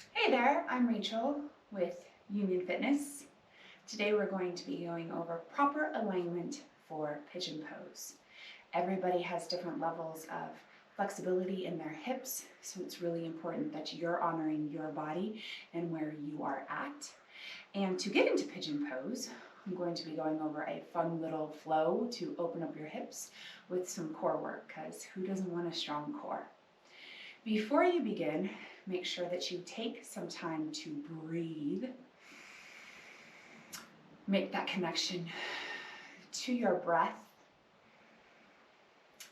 Hey there, I'm Rachel with Union Fitness. Today we're going to be going over proper alignment for pigeon pose. Everybody has different levels of flexibility in their hips, so it's really important that you're honoring your body and where you are at. And to get into pigeon pose, I'm going to be going over a fun little flow to open up your hips with some core work, because who doesn't want a strong core? Before you begin, make sure that you take some time to breathe. Make that connection to your breath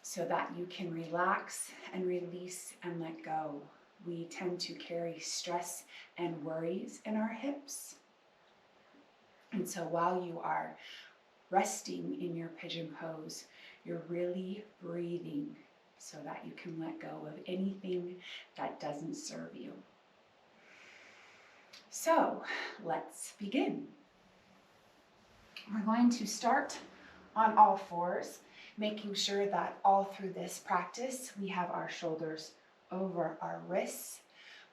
so that you can relax and release and let go. We tend to carry stress and worries in our hips. And so while you are resting in your pigeon pose, you're really breathing so that you can let go of anything that doesn't serve you. So let's begin. We're going to start on all fours, making sure that all through this practice we have our shoulders over our wrists.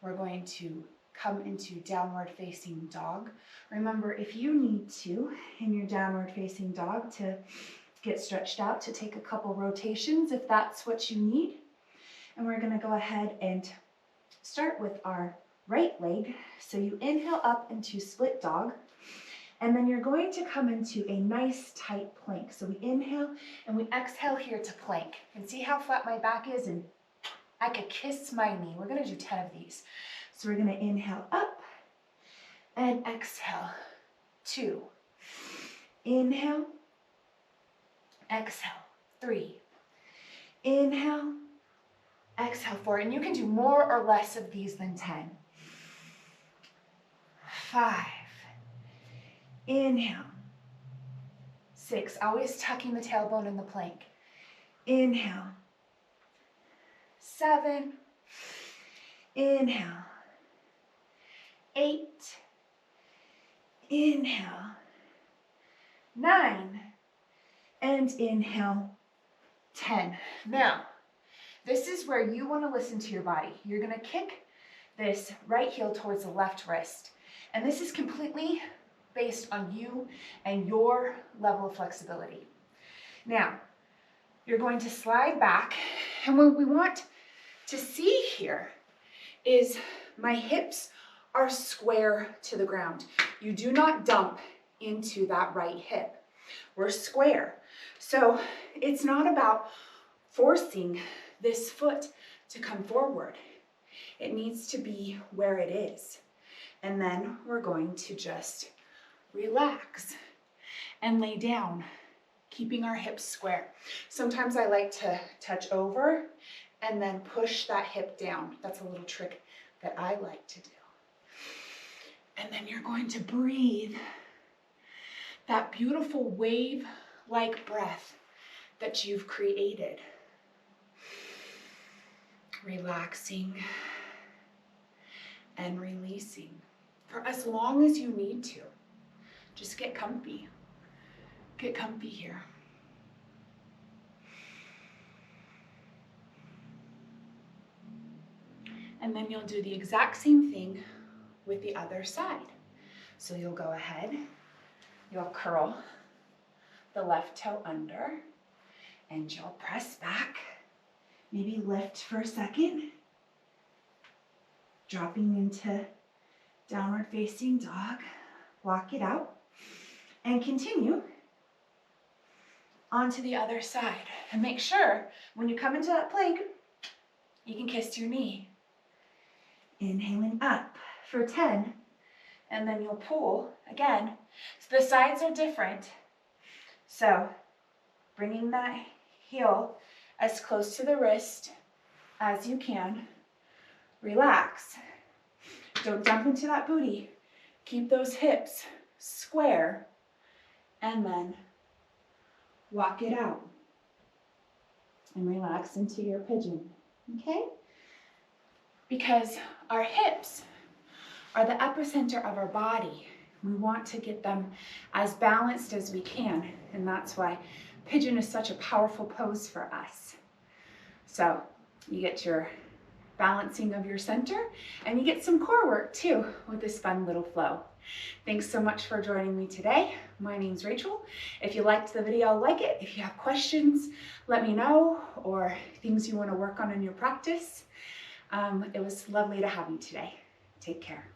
We're going to come into downward facing dog. Remember, if you need to, in your downward facing dog, to get stretched out, to take a couple rotations if that's what you need. And we're going to go ahead and start with our right leg. So you inhale up into split dog, and then you're going to come into a nice tight plank. So we inhale and we exhale here to plank. And see how flat my back is? And I could kiss my knee. We're going to do 10 of these. So we're going to inhale up and exhale. 2. Inhale. Exhale. 3. Inhale. Exhale. 4. And you can do more or less of these than 10. 5. Inhale. 6. Always tucking the tailbone in the plank. Inhale. 7. Inhale. 8. Inhale. 9. And inhale. 10. Now, this is where you want to listen to your body. You're going to kick this right heel towards the left wrist. And this is completely based on you and your level of flexibility. Now, you're going to slide back. And what we want to see here is my hips are square to the ground. You do not dump into that right hip. We're square. So it's not about forcing this foot to come forward. It needs to be where it is. And then we're going to just relax and lay down, keeping our hips square. Sometimes I like to touch over and then push that hip down. That's a little trick that I like to do. And then you're going to breathe that beautiful wave-like breath that you've created. Relaxing and releasing for as long as you need to. Just get comfy. Get comfy here. And then you'll do the exact same thing with the other side. So you'll go ahead, you'll curl the left toe under, and you'll press back. Maybe lift for a second, dropping into downward facing dog. Walk it out and continue onto the other side. And make sure when you come into that plank, you can kiss your knee. Inhaling up for 10, and then you'll pull again. So the sides are different. So bringing that heel as close to the wrist as you can. Relax. Don't dump into that booty. Keep those hips square, and then walk it out and relax into your pigeon, okay? Because our hips are the epicenter of our body. We want to get them as balanced as we can, and that's why pigeon is such a powerful pose for us. So you get your balancing of your center, and you get some core work too with this fun little flow. Thanks so much for joining me today. My name's Rachel. If you liked the video, like it. If you have questions, let me know, or things you want to work on in your practice. It was lovely to have you today. Take care.